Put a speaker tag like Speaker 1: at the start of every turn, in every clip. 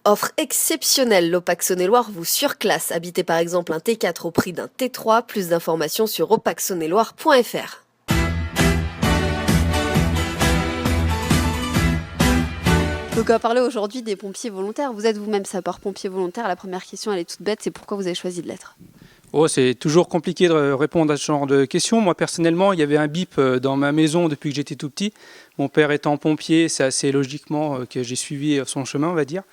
Speaker 1: Offre exceptionnelle, l'Opax Saône-et-Loire vous surclasse. Habitez par exemple un T4 au prix d'un T3. Plus d'informations sur opaxsaône-et-loire.fr. Donc on va parler aujourd'hui des pompiers volontaires. Vous êtes vous-même sapeur-pompier volontaire. La première question, elle est toute bête, c'est pourquoi vous avez choisi de l'être?
Speaker 2: Oh, c'est toujours compliqué de répondre à ce genre de questions. Moi, personnellement, il y avait un bip dans ma maison depuis que j'étais tout petit. Mon père étant pompier, c'est assez logiquement que j'ai suivi son chemin, on va dire.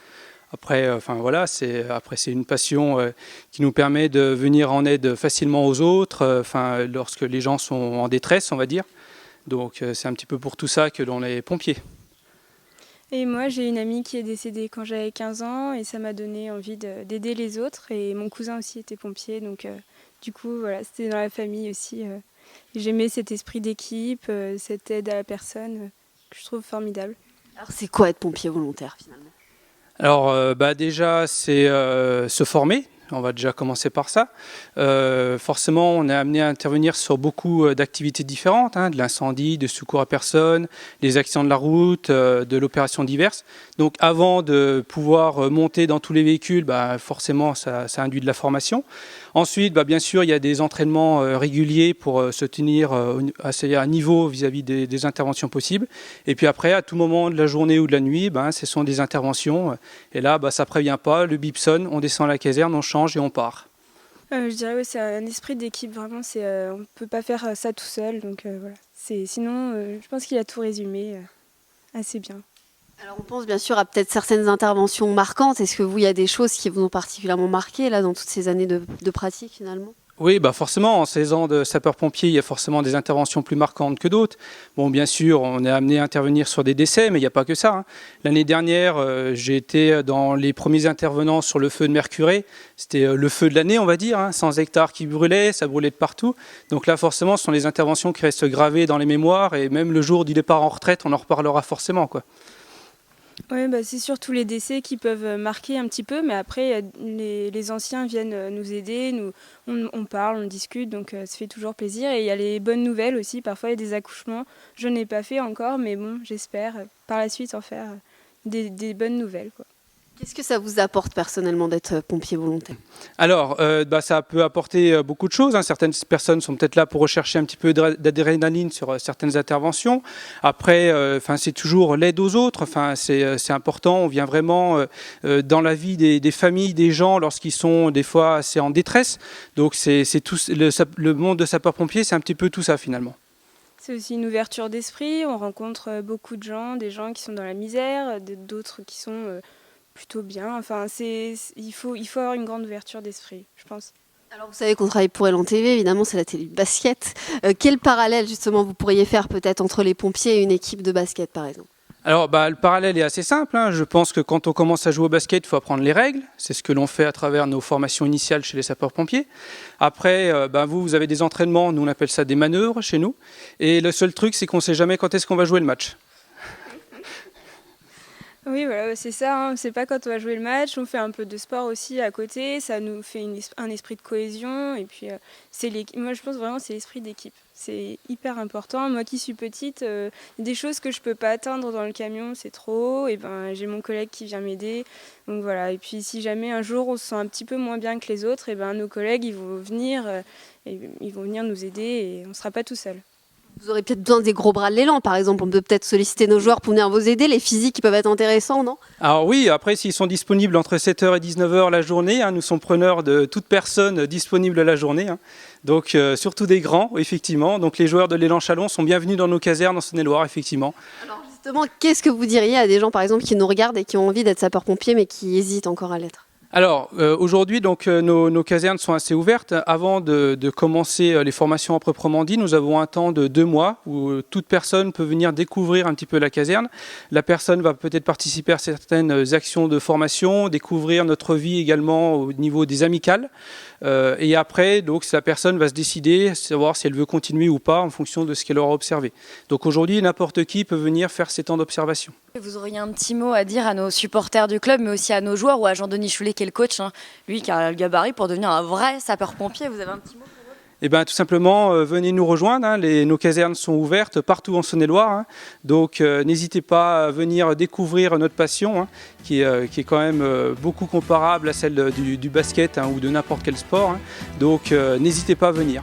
Speaker 2: Après, c'est une passion qui nous permet de venir en aide facilement aux autres, lorsque les gens sont en détresse, on va dire. Donc, c'est un petit peu pour tout ça que l'on est pompier.
Speaker 3: Et moi, j'ai une amie qui est décédée quand j'avais 15 ans et ça m'a donné envie d'aider les autres. Et mon cousin aussi était pompier, donc du coup, voilà, c'était dans la famille aussi. J'aimais cet esprit d'équipe, cette aide à la personne que je trouve formidable.
Speaker 1: Alors c'est quoi être pompier volontaire finalement?
Speaker 2: Alors, déjà, c'est se former. On va déjà commencer par ça. Forcément, on est amené à intervenir sur beaucoup d'activités différentes, de l'incendie, de secours à personne, des accidents de la route, de l'opération diverses. Donc avant de pouvoir monter dans tous les véhicules, forcément, ça induit de la formation. Ensuite, bien sûr, il y a des entraînements réguliers pour se tenir à niveau vis-à-vis des interventions possibles. Et puis après, à tout moment de la journée ou de la nuit, ce sont des interventions. Et là, ça ne prévient pas, le bip sonne, on descend à la caserne, on change et on part.
Speaker 3: Je dirais c'est un esprit d'équipe, vraiment. On ne peut pas faire ça tout seul. Donc voilà. Sinon, je pense qu'il a tout résumé assez bien.
Speaker 1: Alors on pense bien sûr à peut-être certaines interventions marquantes. Est-ce que vous, il y a des choses qui vous ont particulièrement marqué là, dans toutes ces années de pratique finalement?
Speaker 2: Oui, forcément, en 16 ans de sapeur-pompier, il y a forcément des interventions plus marquantes que d'autres. Bon, bien sûr, on est amené à intervenir sur des décès, mais il n'y a pas que ça. L'année dernière, j'ai été dans les premiers intervenants sur le feu de Mercurey. C'était le feu de l'année, on va dire, 100 hectares qui brûlaient, ça brûlait de partout. Donc là, forcément, ce sont les interventions qui restent gravées dans les mémoires, et même le jour du départ en retraite, on en reparlera forcément, quoi.
Speaker 3: Oui, c'est surtout les décès qui peuvent marquer un petit peu, mais après, les anciens viennent nous aider, on parle, on discute, donc ça fait toujours plaisir. Et il y a les bonnes nouvelles aussi, parfois il y a des accouchements, je n'ai pas fait encore, mais bon, j'espère par la suite en faire des bonnes nouvelles, quoi.
Speaker 1: Qu'est-ce que ça vous apporte personnellement d'être pompier volontaire?
Speaker 2: Alors, ça peut apporter beaucoup de choses. Certaines personnes sont peut-être là pour rechercher un petit peu d'adrénaline sur certaines interventions. Après, c'est toujours l'aide aux autres. C'est important. On vient vraiment dans la vie des familles, des gens, lorsqu'ils sont des fois assez en détresse. Donc, c'est tout le monde de sapeur-pompier, c'est un petit peu tout ça finalement.
Speaker 3: C'est aussi une ouverture d'esprit. On rencontre beaucoup de gens, des gens qui sont dans la misère, d'autres qui sont plutôt bien. Il faut avoir une grande ouverture d'esprit, je pense.
Speaker 1: Alors vous savez qu'on travaille pour LNTV, évidemment c'est la télé basket. Quel parallèle justement vous pourriez faire peut-être entre les pompiers et une équipe de basket par exemple?
Speaker 2: Alors, le parallèle est assez simple. Je pense que quand on commence à jouer au basket, il faut apprendre les règles. C'est ce que l'on fait à travers nos formations initiales chez les sapeurs-pompiers. Après, vous avez des entraînements, nous on appelle ça des manœuvres chez nous. Et le seul truc, c'est qu'on ne sait jamais quand est-ce qu'on va jouer le match.
Speaker 3: Oui, voilà, c'est ça. On ne sait pas quand on va jouer le match. On fait un peu de sport aussi à côté. Ça nous fait un esprit de cohésion. Et puis, moi, je pense vraiment que c'est l'esprit d'équipe. C'est hyper important. Moi qui suis petite, des choses que je ne peux pas atteindre dans le camion, c'est trop haut. Et j'ai mon collègue qui vient m'aider. Donc voilà. Et puis, si jamais un jour on se sent un petit peu moins bien que les autres, nos collègues, ils vont venir nous aider et on ne sera pas tout seul.
Speaker 1: Vous aurez peut-être besoin des gros bras de l'élan, par exemple. On peut peut-être solliciter nos joueurs pour venir vous aider. Les physiques qui peuvent être intéressants, non?
Speaker 2: Alors oui, après, s'ils sont disponibles entre 7h et 19h la journée, nous sommes preneurs de toute personne disponible la journée. Donc, surtout des grands, effectivement. Donc, les joueurs de l'élan Chalon sont bienvenus dans nos casernes en Saône-et-Loire, effectivement.
Speaker 1: Alors justement, qu'est-ce que vous diriez à des gens, par exemple, qui nous regardent et qui ont envie d'être sapeurs-pompiers, mais qui hésitent encore à l'être?
Speaker 2: Alors, aujourd'hui, nos casernes sont assez ouvertes. Avant de commencer les formations à proprement dit, nous avons un temps de 2 mois où toute personne peut venir découvrir un petit peu la caserne. La personne va peut-être participer à certaines actions de formation, découvrir notre vie également au niveau des amicales. Et après, donc, la personne va se décider, savoir si elle veut continuer ou pas en fonction de ce qu'elle aura observé. Donc aujourd'hui, n'importe qui peut venir faire ces temps d'observation.
Speaker 4: Vous auriez un petit mot à dire à nos supporters du club, mais aussi à nos joueurs ou à Jean-Denis Choulet qui est le coach, lui qui a le gabarit pour devenir un vrai sapeur-pompier. Vous avez un petit mot pour eux?
Speaker 2: Eh ben, tout simplement, venez nous rejoindre. Hein. Nos casernes sont ouvertes partout en Saône-et-Loire. Hein. Donc, n'hésitez pas à venir découvrir notre passion, hein, qui est quand même beaucoup comparable à celle du basket, hein, ou de n'importe quel sport. Hein. Donc, n'hésitez pas à venir.